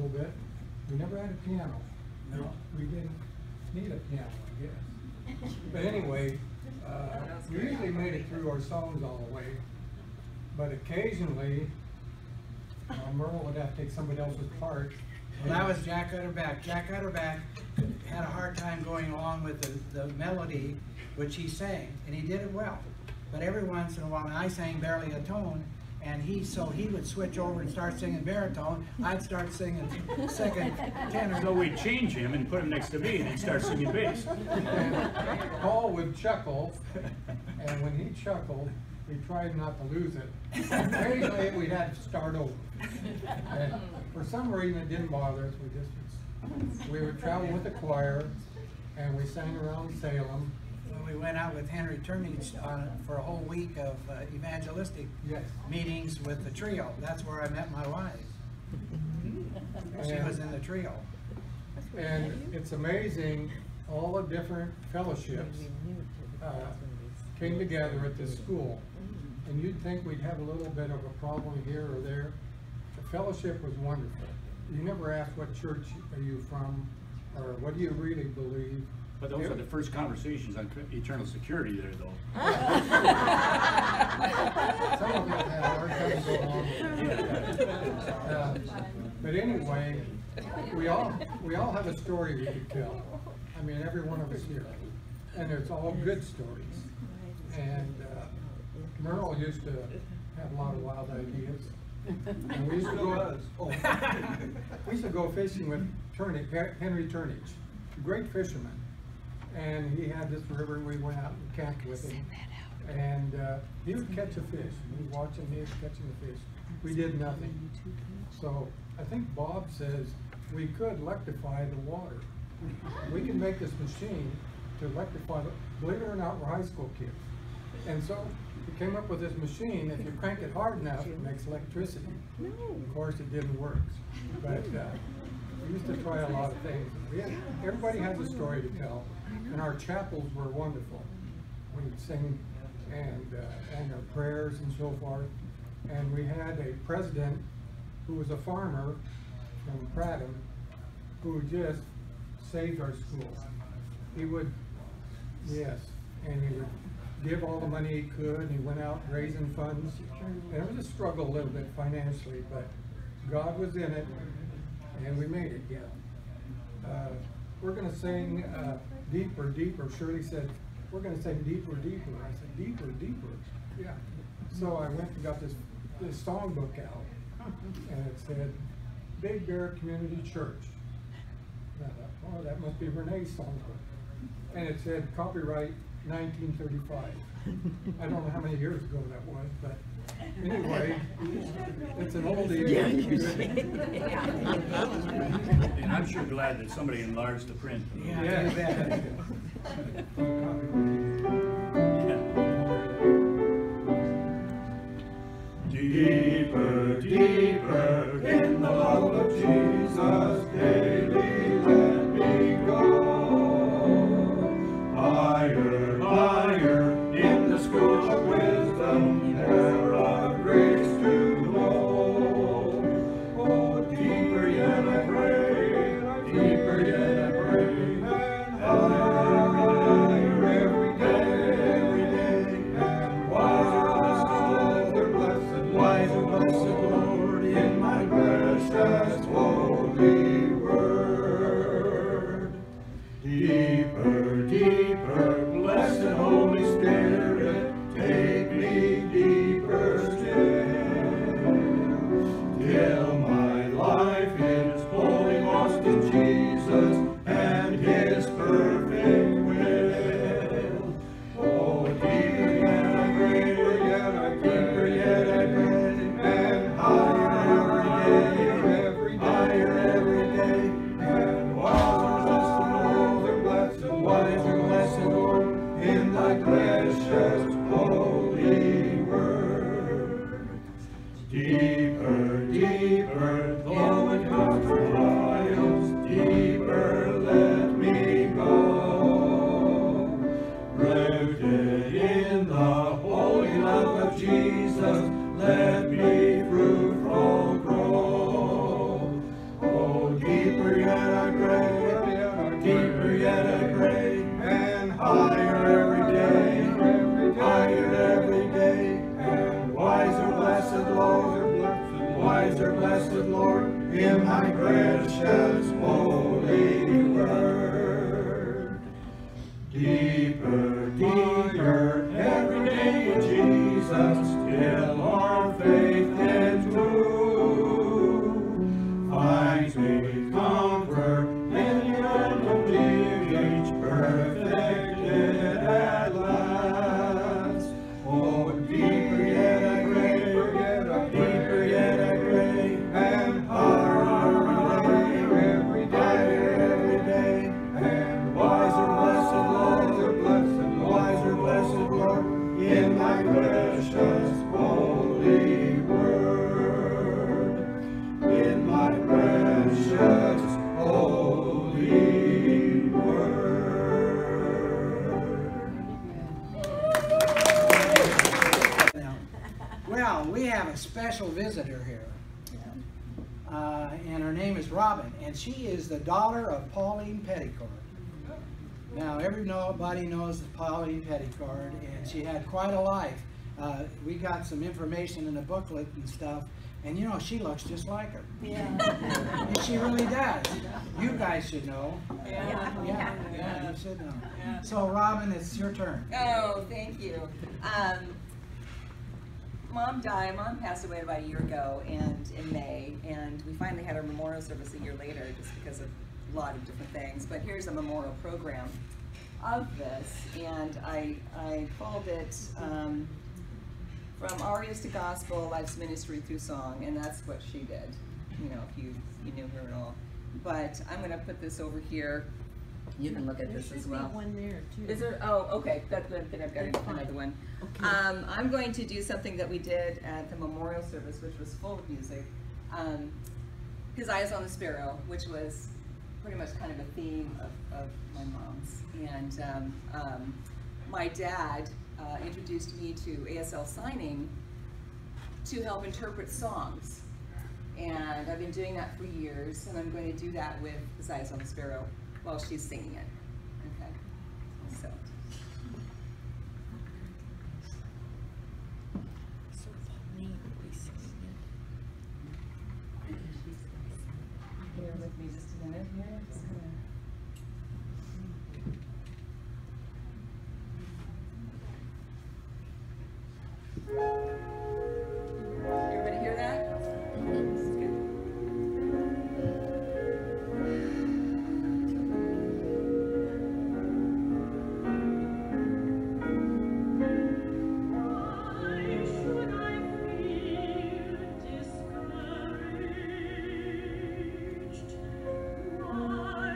a little bit. We never had a piano. No, we didn't need a piano, I guess. But anyway, we usually made it through our songs all the way. But occasionally, Merle would have to take somebody else's part. Well, that was Jack Utterback. Jack Utterback had a hard time going along with the melody which he sang, and he did it well. But every once in a while, and I sang barely a tone, and he would switch over and start singing baritone. I'd start singing second tenor. So we'd change him and put him next to me, and he'd start singing bass. And Paul would chuckle, and when he chuckled, we tried not to lose it. Occasionally, we'd have to start over. And for some reason, it didn't bother us. We would travel with the choir, and we sang around Salem. We went out with Henry Turnage for a whole week of evangelistic meetings with the trio. That's where I met my wife. She was in the trio. And it's amazing, all the different fellowships came together at this school. And you'd think we'd have a little bit of a problem here or there. The fellowship was wonderful. You never asked what church are you from, or what do you really believe. But those are the first conversations on eternal security there, though. Some of us had a hard time going along with it. But anyway, we all have a story we could tell. I mean, every one of us here. And it's all good stories. And Merle used to have a lot of wild ideas. And we used to go fishing with Henry Turnage, a great fisherman. And he had this river, and we went out and camped with him. And he would catch a fish. He was watching me catching the fish. We did nothing. So I think Bob says we could electrify the water. We can make this machine to electrify the, believe it or not, we're high school kids. And so we came up with this machine. If you crank it hard enough, it makes electricity. Of course, it didn't work. But we used to try a lot of things. Everybody has a story to tell. And our chapels were wonderful. We'd sing and our prayers and so forth. And we had a president who was a farmer from Prattam who just saved our schools. He would, yes, and he would give all the money he could, and he went out raising funds. And it was a struggle a little bit financially, but God was in it, and we made it, yeah. We're going to sing Deeper, Deeper. Shirley said, we're going to sing Deeper, Deeper. I said, Deeper, Deeper. Yeah. So I went and got this songbook out, and it said, Big Bear Community Church. And I thought, oh, that must be Renee's songbook. And it said, copyright 1935. I don't know how many years ago that was, but anyway, it's an oldie. And I'm sure glad that somebody enlarged the print. Yeah. Deeper, deeper in the love of Jesus, daily let me go. Higher, higher in the school of wisdom, there of grace to know. Oh, deeper yet I pray, deeper yet I pray, and higher every day, and wiser, blessed Lord, in my precious holy word. Deeper, deeper, blessed Holy Spirit, take me deeper still, till my life is wholly lost in Jesus and His perfect will. Oh, deeper yet I pray, deeper yet I pray, and higher every day, and wiser, blessed Lord, in thy precious holy word. Deeper, deeper, though it comes from trials, deeper let me go. Rooted in the holy love of Jesus, let me fruitful grow. Oh, till our faith gets true. Find faith, comfort, and yearn to reach perfected at last. Oh, deeper yet I pray, deeper yet I pray, and higher every day, and wiser, blessed Lord, in thy precious holy word, in my precious holy word. Now, well, we have a special visitor here. And her name is Robin, and she is the daughter of Pauline Petticord. Now, everybody knows Pauline Petticord, and she had quite a life. We got some information in the booklet and stuff, and you know, she looks just like her. Yeah. And she really does. You guys should know. Yeah. Yeah, you should know. So, Robin, it's your turn. Oh, thank you. Mom passed away about a year ago, and in May, and we finally had our memorial service a year later just because of a lot of different things. But here's a memorial program of this, and I called it From Arias to Gospel, Life's Ministry Through Song, and that's what she did, you know, if you knew her at all. But I'm going to put this over here. You can look at this as well. One there too. Is there? Oh, okay. Then I've got another one. Okay. I'm going to do something that we did at the memorial service, which was full of music. His Eyes on the Sparrow, which was pretty much kind of a theme of my mom's. And my dad introduced me to ASL signing to help interpret songs. And I've been doing that for years, and I'm going to do that with His Eyes on the Sparrow while she's singing it. Okay, so. Bear with me just a minute here. Just everybody hear that? That's good. Why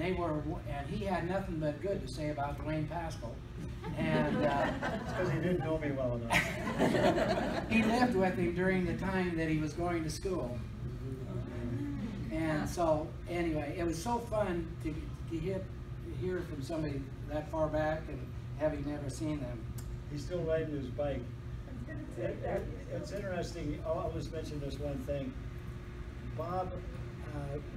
and he had nothing but good to say about Dwayne Pascal. And Because he didn't know me well enough. he lived with him during the time that he was going to school. And so, anyway, it was so fun to hear from somebody that far back and having never seen them. He's still riding his bike. It's interesting, I'll just mention this one thing. Bob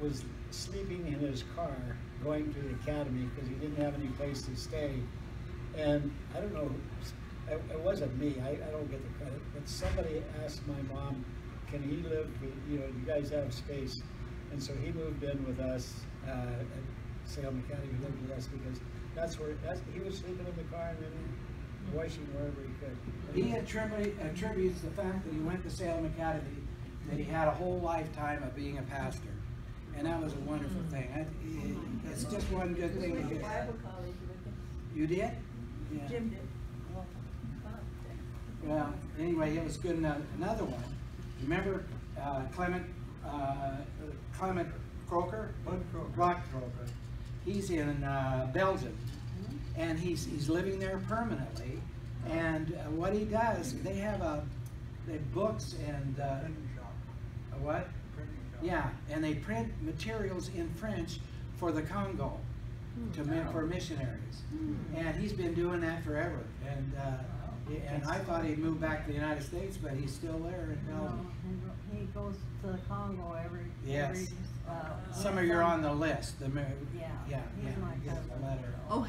was sleeping in his car going to the academy because he didn't have any place to stay. And I don't know, it wasn't me, I don't get the credit, but somebody asked my mom, can he live, you know, you guys have space? And so he moved in with us at Salem Academy, he lived with us because he was sleeping in the car and then washing wherever he could. He attributes the fact that he went to Salem Academy, that he had a whole lifetime of being a pastor. And that was a wonderful thing. It's just one good thing to hear. Bible college with him. You did? Yeah. Jim did. Well, anyway, it was good. Another one. Remember Clement Croker? Rock Croker. He's in Belgium, and he's living there permanently. And what he does, they have books and a what? Yeah, and they print materials in French for the Congo, for missionaries. And he's been doing that forever. And I thought he'd moved back to the United States, but he's still there in Belgium. No, he goes to the Congo every. Some of you are on the list. Yeah, he's my Get cousin. a letter. Oh,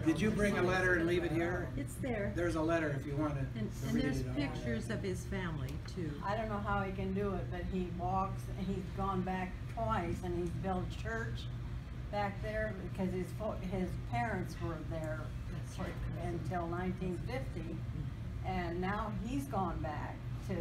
Did you bring a letter and leave it here? it's there. There's a letter if you want to And read there's it on. pictures of his family too. I don't know how he can do it, but he walks, and he's gone back twice, and he's built a church back there because his parents were there until 1950, and now he's gone back to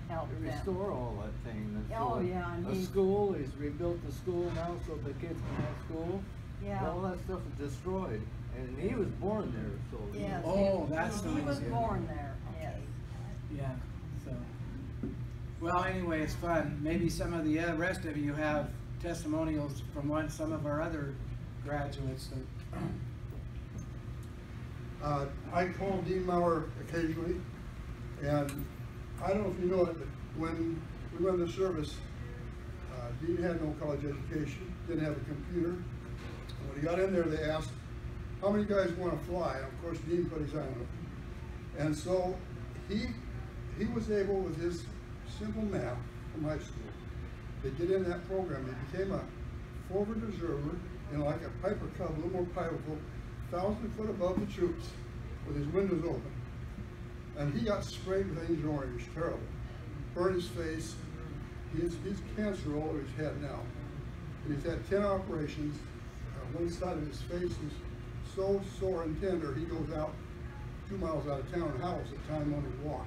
help To them. restore all that thing. Oh, yeah, and he's rebuilt the school now so the kids can have school. Yeah. All that stuff is destroyed, and he was born there, so. Yes, Oh, that's he was nice. born there, yes. Yeah, so. Well, anyway, it's fun. Maybe some of the rest of you have testimonials from some of our other graduates. I call Dean Maurer occasionally, and I don't know if you know it, but when we run the service, Dean had no college education, didn't have a computer. And when he got in there, they asked, how many guys want to fly? And of course, Dean put his hand up. And so he was able, with his simple math from high school, to get in that program. He became a forward observer, like a Piper Cub, a little more powerful, 1,000 foot above the troops, with his windows open. And he got sprayed with Agent Orange, terrible. Burned his face. He's cancer all over his head now. And he's had 10 operations. One side of his face is so sore and tender, he goes out 2 miles out of town and howls at time on his walk.